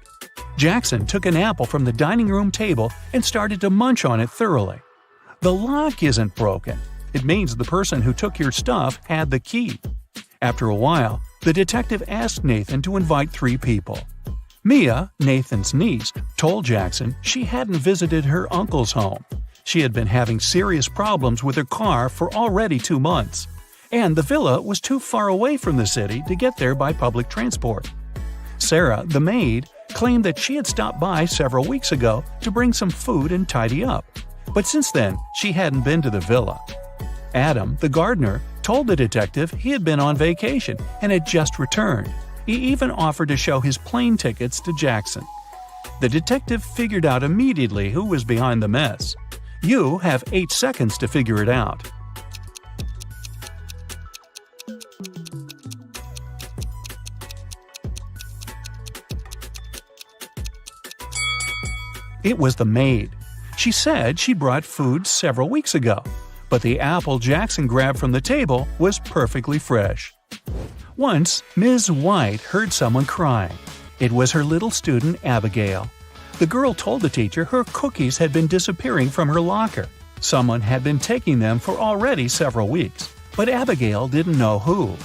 Jackson took an apple from the dining room table and started to munch on it thoroughly. "The lock isn't broken. It means the person who took your stuff had the key." After a while, the detective asked Nathan to invite 3 people. Mia, Nathan's niece, told Jackson she hadn't visited her uncle's home. She had been having serious problems with her car for already 2 months, and the villa was too far away from the city to get there by public transport. Sarah, the maid, claimed that she had stopped by several weeks ago to bring some food and tidy up, but since then she hadn't been to the villa. Adam, the gardener, told the detective he had been on vacation and had just returned. He even offered to show his plane tickets to Jackson. The detective figured out immediately who was behind the mess. You have 8 seconds to figure it out. It was the maid. She said she brought food several weeks ago, but the apple Jackson grabbed from the table was perfectly fresh. Once, Ms. White heard someone crying. It was her little student, Abigail. The girl told the teacher her cookies had been disappearing from her locker. Someone had been taking them for already several weeks, but Abigail didn't know who.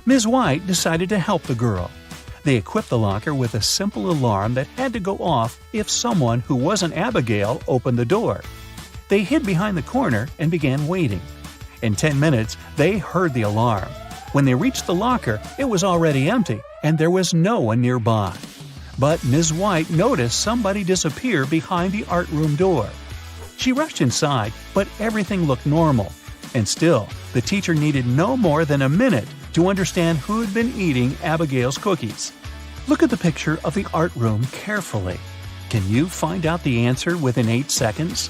Ms. White decided to help the girl. They equipped the locker with a simple alarm that had to go off if someone who wasn't Abigail opened the door. They hid behind the corner and began waiting. In 10 minutes, they heard the alarm. When they reached the locker, it was already empty and there was no one nearby. But Ms. White noticed somebody disappear behind the art room door. She rushed inside, but everything looked normal. And still, the teacher needed no more than a minute to understand who had been eating Abigail's cookies. Look at the picture of the art room carefully. Can you find out the answer within 8 seconds?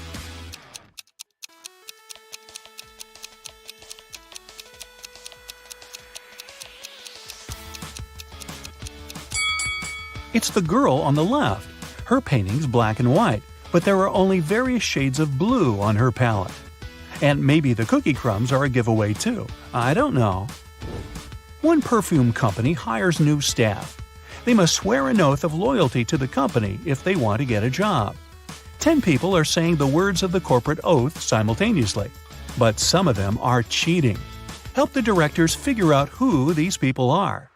It's the girl on the left. Her painting's black and white, but there are only various shades of blue on her palette. And maybe the cookie crumbs are a giveaway too. I don't know. One perfume company hires new staff. They must swear an oath of loyalty to the company if they want to get a job. 10 people are saying the words of the corporate oath simultaneously, but some of them are cheating. Help the directors figure out who these people are.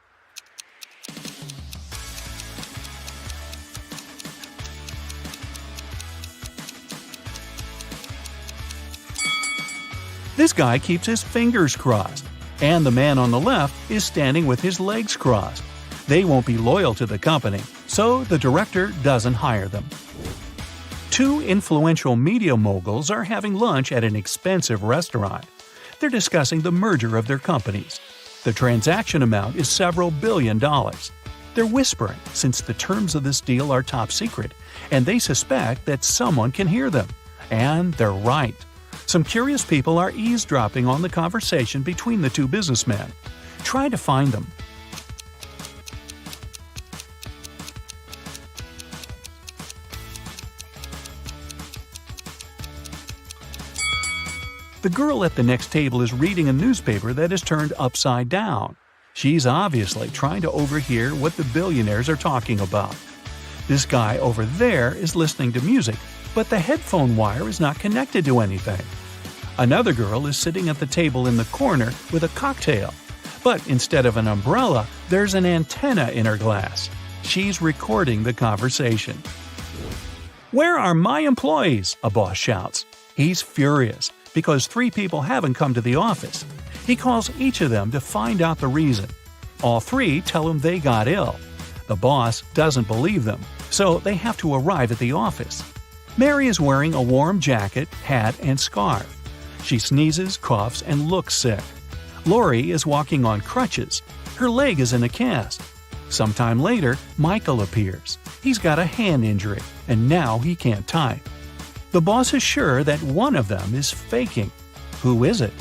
This guy keeps his fingers crossed, and the man on the left is standing with his legs crossed. They won't be loyal to the company, so the director doesn't hire them. 2 influential media moguls are having lunch at an expensive restaurant. They're discussing the merger of their companies. The transaction amount is several $billion. They're whispering since the terms of this deal are top secret, and they suspect that someone can hear them. And they're right. Some curious people are eavesdropping on the conversation between the 2 businessmen. Try to find them. The girl at the next table is reading a newspaper that is turned upside down. She's obviously trying to overhear what the billionaires are talking about. This guy over there is listening to music, but the headphone wire is not connected to anything. Another girl is sitting at the table in the corner with a cocktail, but instead of an umbrella, there's an antenna in her glass. She's recording the conversation. "Where are my employees?" a boss shouts. He's furious because 3 people haven't come to the office. He calls each of them to find out the reason. All 3 tell him they got ill. The boss doesn't believe them, so they have to arrive at the office. Mary is wearing a warm jacket, hat, and scarf. She sneezes, coughs, and looks sick. Lori is walking on crutches. Her leg is in a cast. Sometime later, Michael appears. He's got a hand injury, and now he can't type. The boss is sure that one of them is faking. Who is it?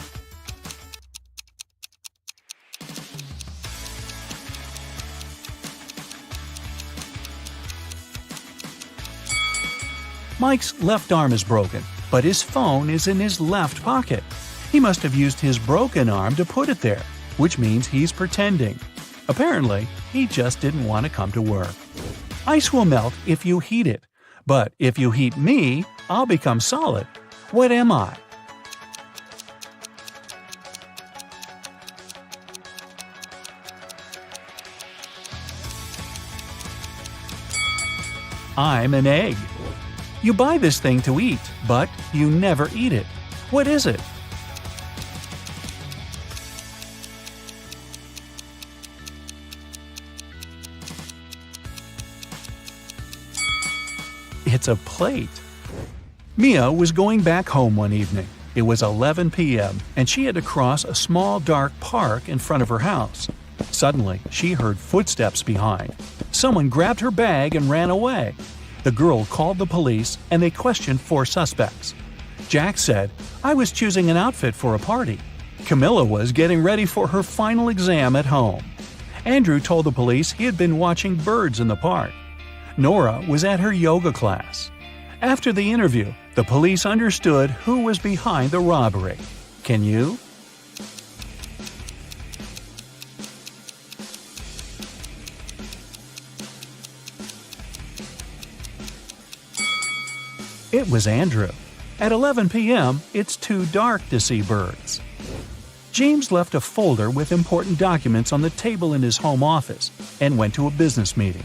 Mike's left arm is broken, but his phone is in his left pocket. He must have used his broken arm to put it there, which means he's pretending. Apparently, he just didn't want to come to work. Ice will melt if you heat it, but if you heat me, I'll become solid. What am I? I'm an egg. You buy this thing to eat, but you never eat it. What is it? It's a plate. Mia was going back home one evening. It was 11 p.m., and she had to cross a small dark park in front of her house. Suddenly, she heard footsteps behind. Someone grabbed her bag and ran away. The girl called the police, and they questioned 4 suspects. Jack said, "I was choosing an outfit for a party." Camilla was getting ready for her final exam at home. Andrew told the police he had been watching birds in the park. Nora was at her yoga class. After the interview, the police understood who was behind the robbery. Can you? It was Andrew. At 11 p.m., it's too dark to see birds. James left a folder with important documents on the table in his home office and went to a business meeting.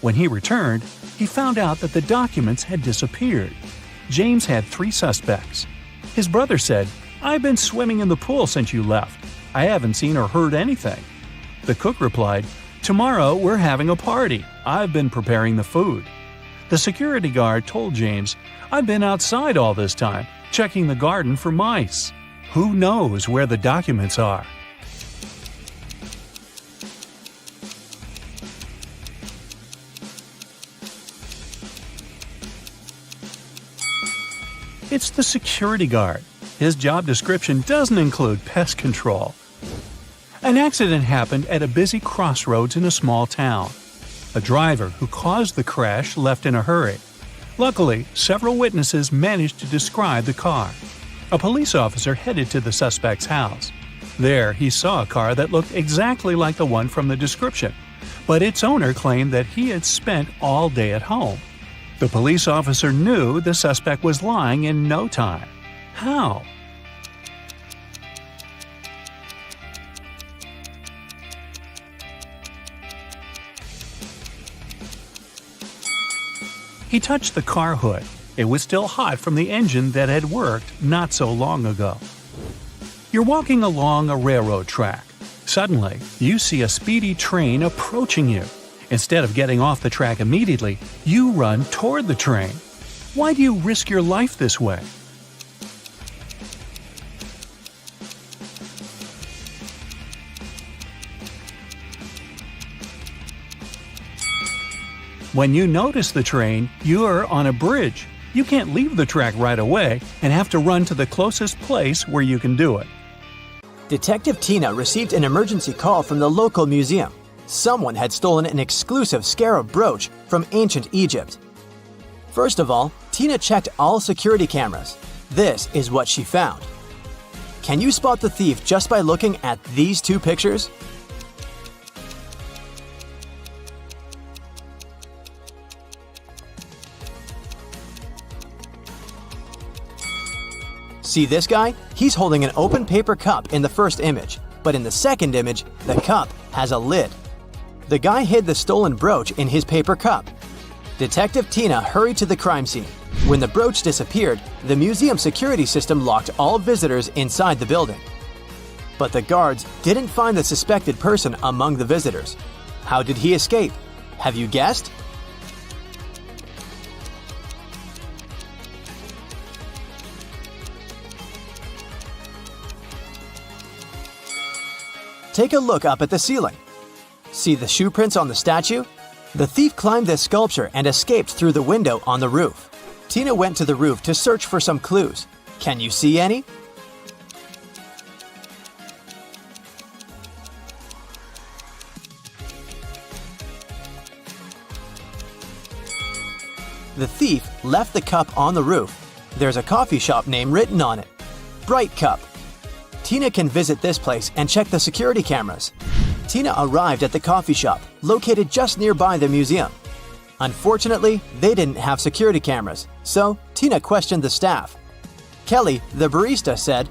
When he returned, he found out that the documents had disappeared. James had 3 suspects. His brother said, "I've been swimming in the pool since you left. I haven't seen or heard anything." The cook replied, "Tomorrow we're having a party. I've been preparing the food." The security guard told James, "I've been outside all this time, checking the garden for mice." Who knows where the documents are? It's the security guard. His job description doesn't include pest control. An accident happened at a busy crossroads in a small town. A driver who caused the crash left in a hurry. Luckily, several witnesses managed to describe the car. A police officer headed to the suspect's house. There, he saw a car that looked exactly like the one from the description, but its owner claimed that he had spent all day at home. The police officer knew the suspect was lying in no time. How? He touched the car hood. It was still hot from the engine that had worked not so long ago. You're walking along a railroad track. Suddenly, you see a speedy train approaching you. Instead of getting off the track immediately, you run toward the train. Why do you risk your life this way? When you notice the train, you're on a bridge. You can't leave the track right away and have to run to the closest place where you can do it. Detective Tina received an emergency call from the local museum. Someone had stolen an exclusive scarab brooch from ancient Egypt. First of all, Tina checked all security cameras. This is what she found. Can you spot the thief just by looking at these 2 pictures? See this guy? He's holding an open paper cup in the first image, but in the second image, the cup has a lid. The guy hid the stolen brooch in his paper cup. Detective Tina hurried to the crime scene. When the brooch disappeared, the museum security system locked all visitors inside the building. But the guards didn't find the suspected person among the visitors. How did he escape? Have you guessed? Take a look up at the ceiling. See the shoe prints on the statue? The thief climbed this sculpture and escaped through the window on the roof. Tina went to the roof to search for some clues. Can you see any? The thief left the cup on the roof. There's a coffee shop name written on it. Bright Cup. Tina can visit this place and check the security cameras. Tina arrived at the coffee shop, located just nearby the museum. Unfortunately, they didn't have security cameras, so Tina questioned the staff. Kelly, the barista, said,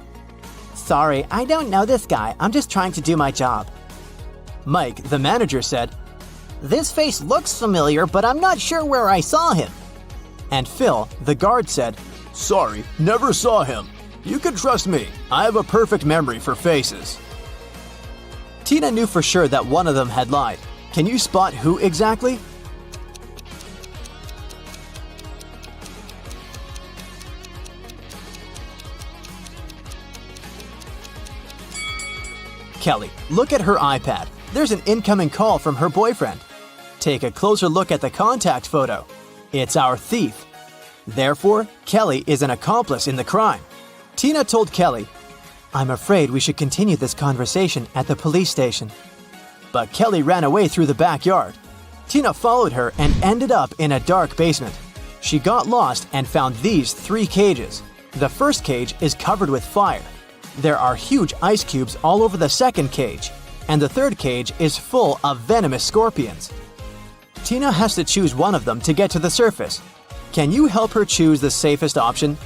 "Sorry, I don't know this guy. I'm just trying to do my job." Mike, the manager, said, "This face looks familiar, but I'm not sure where I saw him." And Phil, the guard, said, "Sorry, never saw him. You can trust me. I have a perfect memory for faces." Tina knew for sure that one of them had lied. Can you spot who exactly? Kelly, look at her iPad. There's an incoming call from her boyfriend. Take a closer look at the contact photo. It's our thief. Therefore, Kelly is an accomplice in the crime. Tina told Kelly, "I'm afraid we should continue this conversation at the police station." But Kelly ran away through the backyard. Tina followed her and ended up in a dark basement. She got lost and found these 3 cages. The first cage is covered with fire. There are huge ice cubes all over the second cage, and the third cage is full of venomous scorpions. Tina has to choose one of them to get to the surface. Can you help her choose the safest option?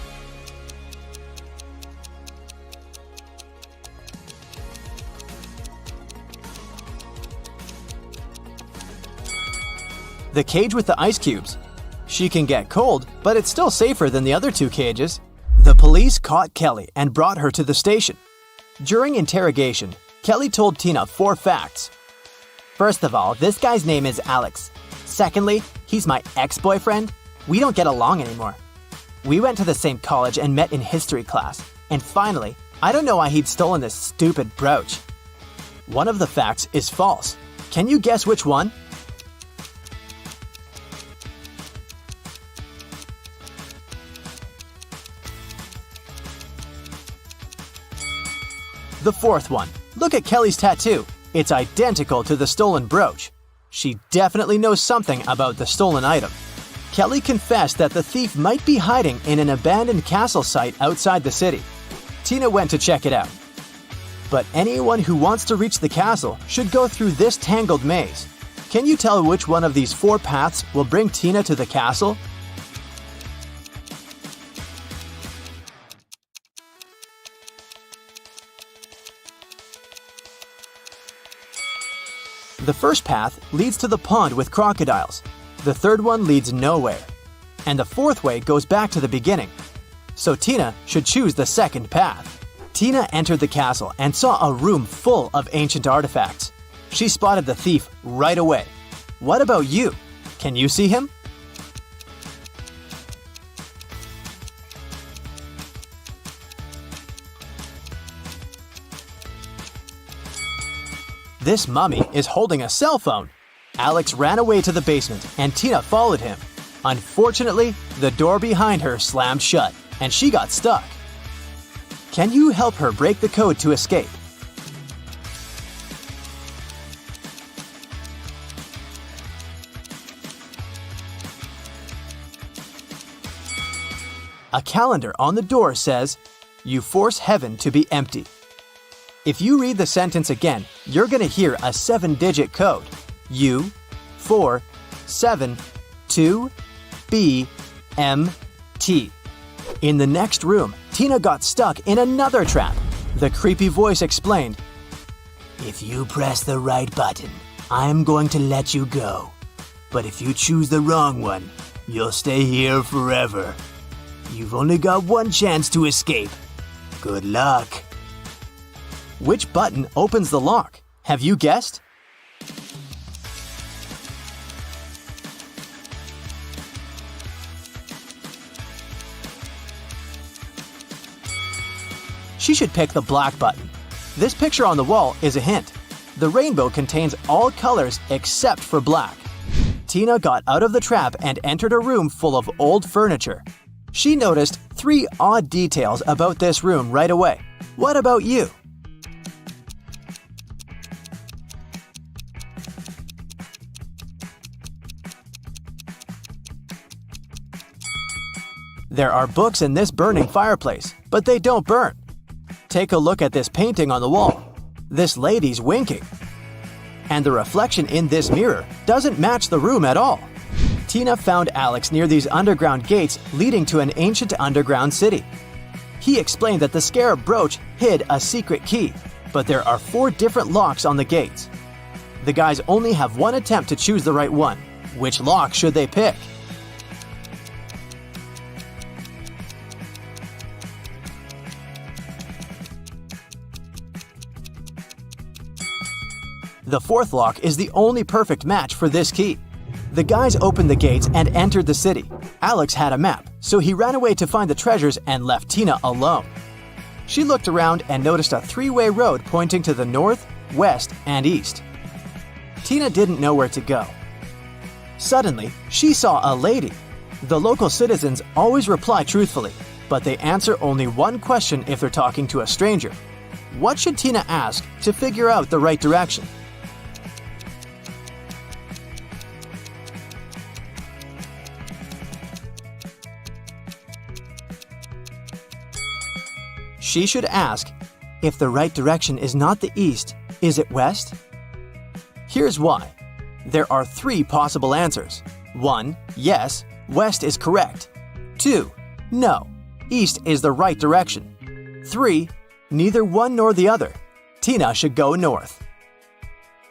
The cage with the ice cubes. She can get cold, but it's still safer than the other 2 cages. The police caught Kelly and brought her to the station. During interrogation, Kelly told Tina 4 facts. First of all, this guy's name is Alex. Secondly, he's my ex-boyfriend. We don't get along anymore. We went to the same college and met in history class. And finally, I don't know why he'd stolen this stupid brooch. One of the facts is false. Can you guess which one? The 4th one. Look at Kelly's tattoo. It's identical to the stolen brooch. She definitely knows something about the stolen item. Kelly confessed that the thief might be hiding in an abandoned castle site outside the city. Tina went to check it out. But anyone who wants to reach the castle should go through this tangled maze. Can you tell which one of these 4 paths will bring Tina to the castle? The first path leads to the pond with crocodiles. The third one leads nowhere. And the 4th way goes back to the beginning. So Tina should choose the second path. Tina entered the castle and saw a room full of ancient artifacts. She spotted the thief right away. What about you? Can you see him? This mummy is holding a cell phone. Alex ran away to the basement and Tina followed him. Unfortunately, the door behind her slammed shut and she got stuck. Can you help her break the code to escape? A calendar on the door says, "You force heaven to be empty." If you read the sentence again, you're going to hear a 7-digit code. U, 4, 7, 2, B, M, T. In the next room, Tina got stuck in another trap. The creepy voice explained, "If you press the right button, I'm going to let you go. But if you choose the wrong one, you'll stay here forever. You've only got one chance to escape. Good luck." Which button opens the lock? Have you guessed? She should pick the black button. This picture on the wall is a hint. The rainbow contains all colors except for black. Tina got out of the trap and entered a room full of old furniture. She noticed 3 odd details about this room right away. What about you? There are books in this burning fireplace, but they don't burn. Take a look at this painting on the wall. This lady's winking. And the reflection in this mirror doesn't match the room at all. Tina found Alex near these underground gates leading to an ancient underground city. He explained that the scarab brooch hid a secret key, but there are 4 different locks on the gates. The guys only have one attempt to choose the right one. Which lock should they pick? The 4th lock is the only perfect match for this key. The guys opened the gates and entered the city. Alex had a map, so he ran away to find the treasures and left Tina alone. She looked around and noticed a three-way road pointing to the north, west, and east. Tina didn't know where to go. Suddenly, she saw a lady. The local citizens always reply truthfully, but they answer only one question if they're talking to a stranger. What should Tina ask to figure out the right direction? She should ask, if the right direction is not the east, is it west? Here's why. There are 3 possible answers. 1. Yes, west is correct. 2. No, east is the right direction. 3. Neither one nor the other. Tina should go north.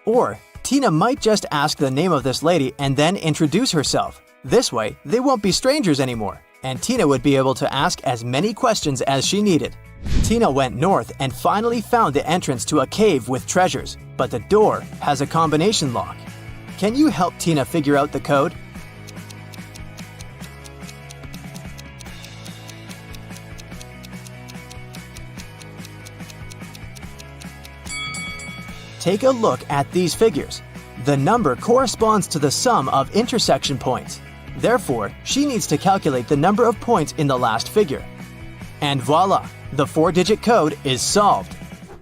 Or, Tina might just ask the name of this lady and then introduce herself. This way, they won't be strangers anymore, and Tina would be able to ask as many questions as she needed. Tina went north and finally found the entrance to a cave with treasures, but the door has a combination lock. Can you help Tina figure out the code? Take a look at these figures. The number corresponds to the sum of intersection points. Therefore, she needs to calculate the number of points in the last figure. And voila! The 4-digit code is solved.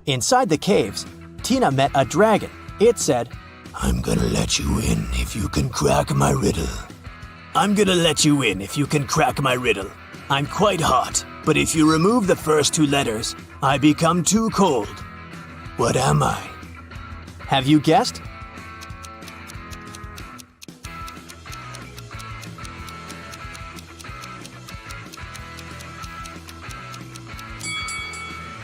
Inside the caves, Tina met a dragon. It said, I'm gonna let you in if you can crack my riddle. I'm gonna let you in if you can crack my riddle. I'm quite hot, but if you remove the first 2 letters, I become too cold. What am I? Have you guessed?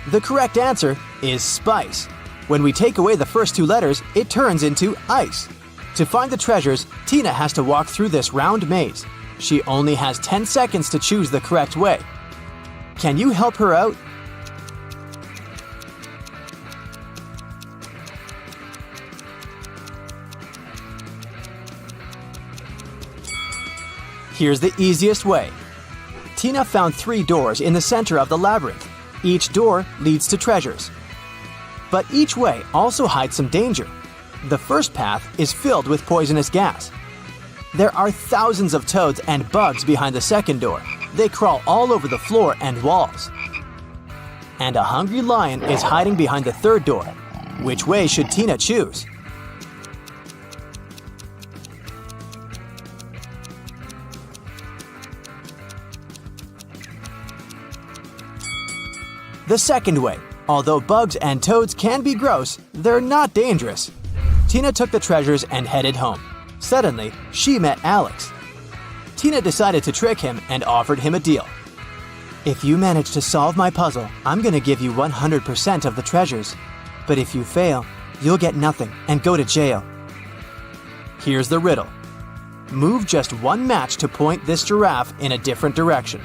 The correct answer is spice. When we take away the first 2 letters, it turns into ice. To find the treasures, Tina has to walk through this round maze. She only has 10 seconds to choose the correct way. Can you help her out? Here's the easiest way. Tina found 3 doors in the center of the labyrinth. Each door leads to treasures. But each way also hides some danger. The first path is filled with poisonous gas. There are thousands of toads and bugs behind the second door. They crawl all over the floor and walls. And a hungry lion is hiding behind the third door. Which way should Tina choose? The second way. Although bugs and toads can be gross, they're not dangerous. Tina took the treasures and headed home. Suddenly, she met Alex. Tina decided to trick him and offered him a deal. If you manage to solve my puzzle, I'm going to give you 100% of the treasures. But if you fail, you'll get nothing and go to jail. Here's the riddle. Move just 1 match to point this giraffe in a different direction.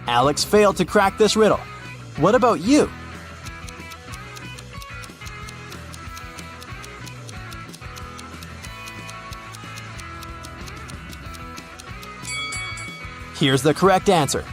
Alex failed to crack this riddle. What about you? Here's the correct answer.